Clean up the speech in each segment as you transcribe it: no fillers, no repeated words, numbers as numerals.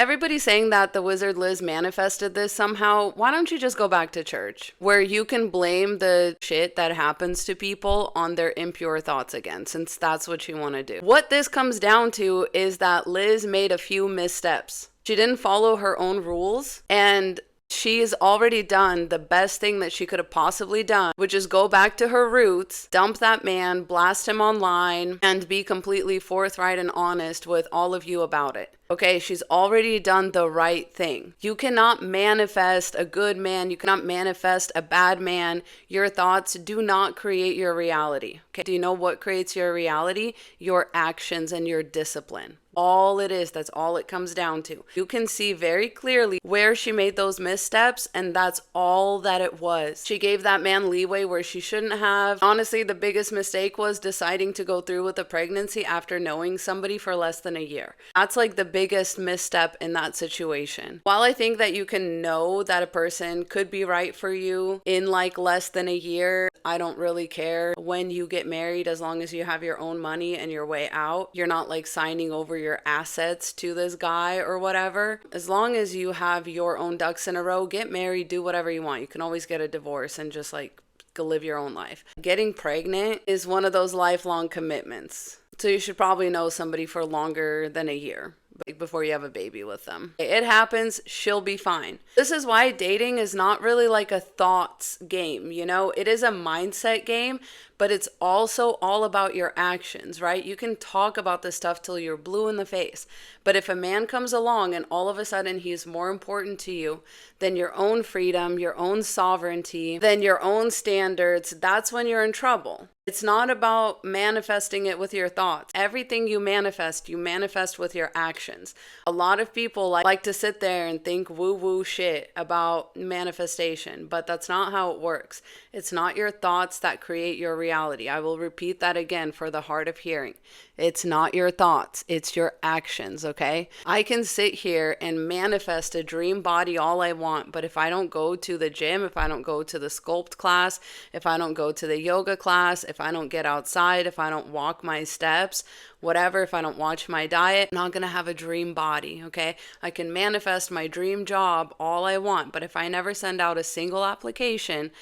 everybody saying that the wizard Liz manifested this somehow, why don't you just go back to church where you can blame the shit that happens to people on their impure thoughts again, since that's what you want to do. What this comes down to is that Liz made a few missteps. She didn't follow her own rules, and she's already done the best thing that she could have possibly done, which is go back to her roots, dump that man, blast him online, and be completely forthright and honest with all of you about it. Okay, she's already done the right thing. You cannot manifest a good man. You cannot manifest a bad man. Your thoughts do not create your reality. Okay, do you know what creates your reality? Your actions and your discipline. All it is, that's all it comes down to. You can see very clearly where she made those missteps, and that's all that it was. She gave that man leeway where she shouldn't have. Honestly, the biggest mistake was deciding to go through with a pregnancy after knowing somebody for less than a year. That's like the biggest misstep in that situation. While I think that you can know that a person could be right for you in like less than a year, I don't really care when you get married, as long as you have your own money and your way out. You're not like signing over your assets to this guy or whatever. As long as you have your own ducks in a row, get married, do whatever you want. You can always get a divorce and just like go live your own life. Getting pregnant is one of those lifelong commitments. So you should probably know somebody for longer than a year before you have a baby with them. It happens, she'll be fine. This is why dating is not really like a thoughts game, you know? It is a mindset game, but it's also all about your actions, right? You can talk about this stuff till you're blue in the face, but if a man comes along and all of a sudden he's more important to you than your own freedom, your own sovereignty, than your own standards, that's when you're in trouble. It's not about manifesting it with your thoughts. Everything you manifest with your actions. A lot of people like to sit there and think woo-woo shit about manifestation, but that's not how it works. It's not your thoughts that create your reality. I will repeat that again for the hard of hearing. It's not your thoughts, it's your actions, okay? I can sit here and manifest a dream body all I want, but if I don't go to the gym, if I don't go to the sculpt class, if I don't go to the yoga class, if I don't get outside, if I don't walk my steps, whatever, if I don't watch my diet, I'm not gonna have a dream body, okay? I can manifest my dream job all I want, but if I never send out a single application,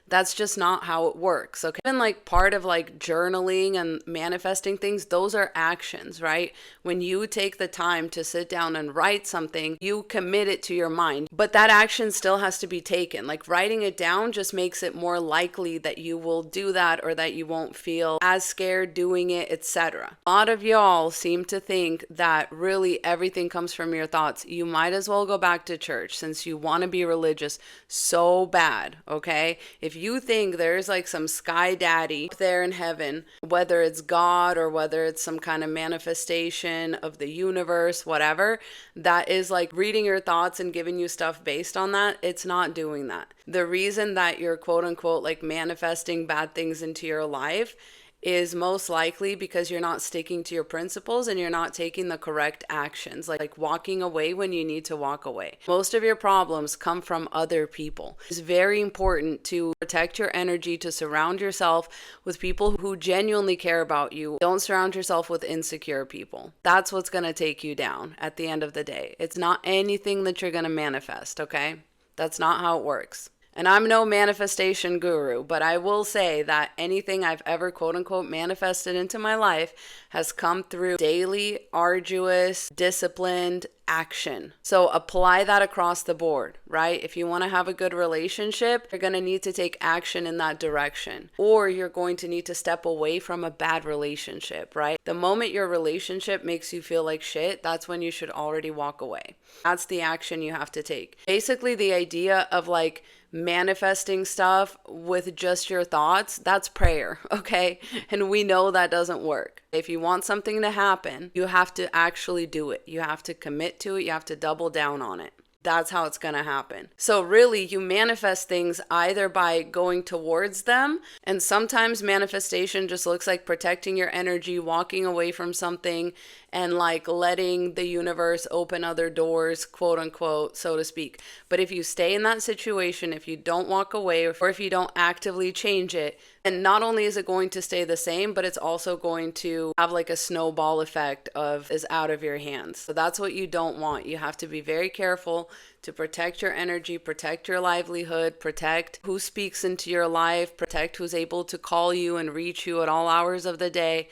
that's just not how it works. Okay. Even like part of like journaling and manifesting things, those are actions, right? When you take the time to sit down and write something, you commit it to your mind, but that action still has to be taken. Like writing it down just makes it more likely that you will do that or that you won't feel as scared doing it, etc. A lot of y'all seem to think that really everything comes from your thoughts. You might as well go back to church since you want to be religious so bad, okay? If you think there's like some sky daddy up there in heaven, whether it's God or whether it's some kind of manifestation of the universe, whatever, that is like reading your thoughts and giving you stuff based on that, it's not doing that. The reason that you're quote unquote like manifesting bad things into your life is most likely because you're not sticking to your principles and you're not taking the correct actions, like walking away when you need to walk away. Most of your problems come from other people. It's very important to protect your energy, to surround yourself with people who genuinely care about you. Don't surround yourself with insecure people. That's what's going to take you down at the end of the day. It's not anything that you're going to manifest, okay? That's not how it works. And I'm no manifestation guru, but I will say that anything I've ever quote unquote manifested into my life has come through daily, arduous, disciplined action. So apply that across the board, right? If you want to have a good relationship, you're going to need to take action in that direction, or you're going to need to step away from a bad relationship, right? The moment your relationship makes you feel like shit, that's when you should already walk away. That's the action you have to take. Basically, the idea of like manifesting stuff with just your thoughts, that's prayer, okay? And we know that doesn't work. If you want something to happen, you have to actually do it. You have to commit to it. You have to double down on it. That's how it's going to happen. So really, you manifest things either by going towards them, and sometimes manifestation just looks like protecting your energy, walking away from something, and like letting the universe open other doors, quote unquote, so to speak. But if you stay in that situation, if you don't walk away, or if you don't actively change it, and not only is it going to stay the same, but it's also going to have like a snowball effect of is out of your hands. So that's what you don't want. You have to be very careful to protect your energy, protect your livelihood, protect who speaks into your life, protect who's able to call you and reach you at all hours of the day.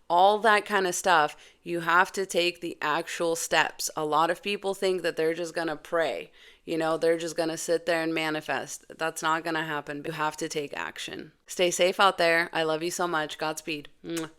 All that kind of stuff, you have to take the actual steps. A lot of people think that they're just going to pray. They're just going to sit there and manifest. That's not going to happen. You have to take action. Stay safe out there. I love you so much. Godspeed. Mwah.